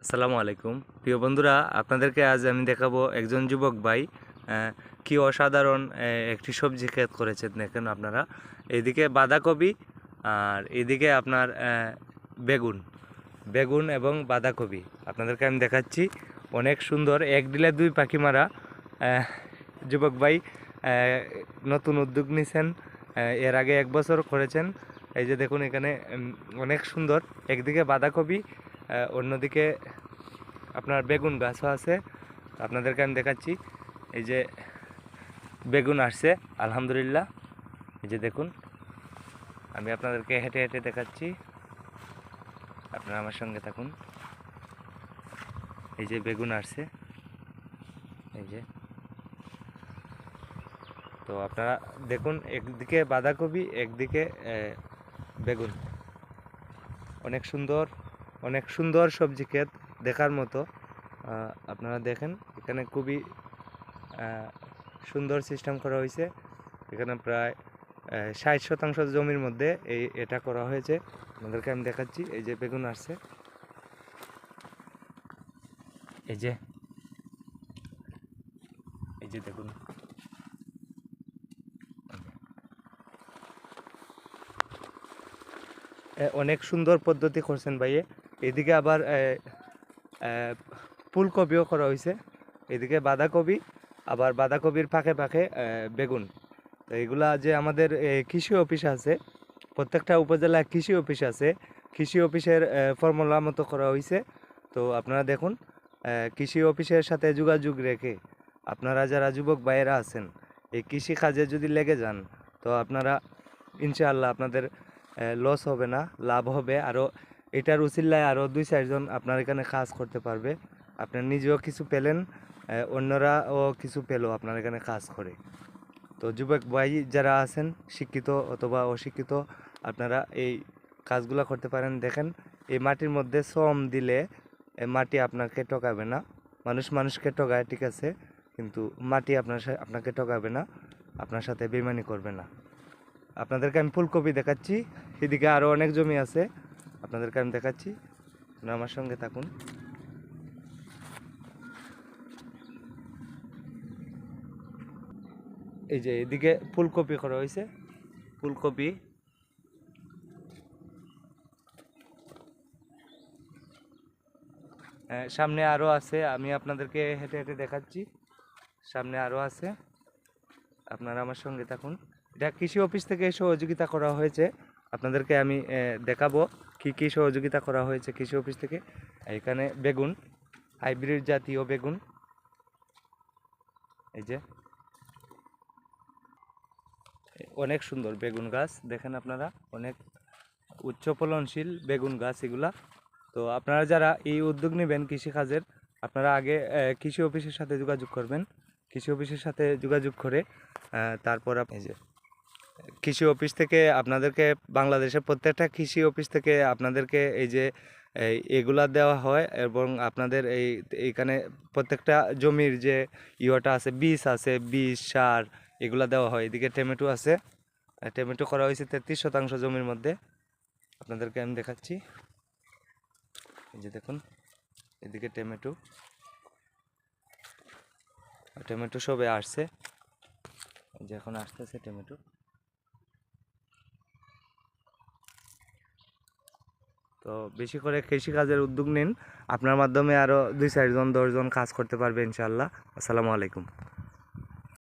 আসসালামু আলাইকুম প্রিয় বন্ধুরা, আপনাদেরকে আজ আমি দেখাবো একজন যুবক ভাই কি অসাধারণ একটি সবজি ক্ষেত করেছেন। দেখেন আপনারা, এইদিকে বাঁধাকপি আর এইদিকে আপনার বেগুন বেগুন এবং বাঁধাকপি আপনাদেরকে আমি দেখাচ্ছি। অনেক সুন্দর, এক ডিলে দুই পাখি মারা যুবক ভাই নতুন উদ্যোগ নিয়েছেন। এর আগে এক বছর করেছেন। এই যে দেখুন এখানে অনেক সুন্দর, একদিকে বাঁধাকপি অন্যদিকে আপনার বেগুন গাছও আছে। আপনাদেরকে আমি দেখাচ্ছি। এই যে বেগুন আসছে আলহামদুলিল্লাহ। এই যে দেখুন, আমি আপনাদেরকে হেঁটে হেঁটে দেখাচ্ছি, আপনারা আমার সঙ্গে থাকুন। এই যে বেগুন আসছে, এই যে, তো আপনারা দেখুন, একদিকে বাঁধাকপি একদিকে বেগুন। অনেক সুন্দর, অনেক সুন্দর সবজি ক্ষেত, দেখার মতো। আপনারা দেখেন এখানে খুবই সুন্দর সিস্টেম করা হয়েছে। এখানে প্রায় 60% জমির মধ্যে এটা করা হয়েছে। আপনাদেরকে আমি দেখাচ্ছি। এই যে বেগুন আসছে, এই যে, এই যে দেখুন, অনেক সুন্দর পদ্ধতি করছেন ভাইয়ে। এদিকে আবার ফুলকপিও করা হয়েছে, এদিকে বাঁধাকপি, আবার বাঁধাকপির ফাঁকে ফাঁকে বেগুন। তো এগুলা যে আমাদের কৃষি অফিস আছে, প্রত্যেকটা উপজেলায় কৃষি অফিস আছে, কৃষি অফিসের ফর্মুলা মতো করা হয়েছে। তো আপনারা দেখুন, কৃষি অফিসের সাথে যোগাযোগ রেখে আপনারা যারা যুবক ভাইয়েরা আছেন, এই কৃষি কাজে যদি লেগে যান, তো আপনারা ইনশাআল্লাহ আপনাদের লস হবে না, লাভ হবে। আরও এটার উচিল্লায় আরও 2-4 জন আপনার এখানে কাজ করতে পারবে। আপনার নিজেও কিছু পেলেন, অন্যরাও কিছু পেলো আপনার এখানে কাজ করে। তো যুবক ভাই যারা আছেন, শিক্ষিত অথবা অশিক্ষিত, আপনারা এই কাজগুলো করতে পারেন। দেখেন, এই মাটির মধ্যে শ্রম দিলে মাটি আপনাকে ঠকাবে না। মানুষ মানুষকে ঠকায়, ঠিক আছে, কিন্তু মাটি আপনাকে ঠকাবে না, আপনার সাথে বেইমানি করবে না। আপনাদেরকে আমি ফুলকপি দেখাচ্ছি, এদিকে আরও অনেক জমি আছে, আপনাদেরকে আমি দেখাচ্ছি, আপনারা আমার সঙ্গে থাকুন। এই যে এদিকে ফুলকপি করা হয়েছে, ফুলকপি, সামনে আরও আছে, আমি আপনাদেরকে হেঁটে হেঁটে দেখাচ্ছি, সামনে আরও আছে, আপনারা আমার সঙ্গে থাকুন। এটা কৃষি অফিস থেকে সহযোগিতা করা হয়েছে। আপনাদেরকে আমি দেখাবো কি কি সহযোগিতা করা হয়েছে কৃষি অফিস থেকে। এখানে বেগুন, হাইব্রিড জাতীয় বেগুন, এই যে অনেক সুন্দর বেগুন গাছ, দেখেন আপনারা, অনেক উচ্চ ফলনশীল বেগুন গাছ এগুলা। তো আপনারা যারা এই উদ্যোগ নেবেন কৃষিকাজের, আপনারা আগে কৃষি অফিসের সাথে যোগাযোগ করবেন। কৃষি অফিসের সাথে যোগাযোগ করে তারপর এই যে কৃষি অফিস থেকে আপনাদেরকে, বাংলাদেশের প্রত্যেকটা কৃষি অফিস থেকে আপনাদেরকে এই যে এগুলা দেওয়া হয়, এবং আপনাদের এইখানে প্রত্যেকটা জমির যে ইয়েটা আছে, বীজ আছে, বীজ, সার, এগুলা দেওয়া হয়। এদিকে টমেটো আছে, টমেটো করা হয়েছে 33% জমির মধ্যে। আপনাদেরকে আমি দেখাচ্ছি, এই যে দেখুন, এদিকে টমেটো, টমেটো সবে আসছে, এই যে এখন আসতেছে টমেটো। তো বেশি করে কৃষিকাজের উদ্যোগ নিন, আপনার মাধ্যমে আরও 2-4 জন 10 জন কাজ করতে পারবে ইনশাআল্লাহ। আসসালামু আলাইকুম।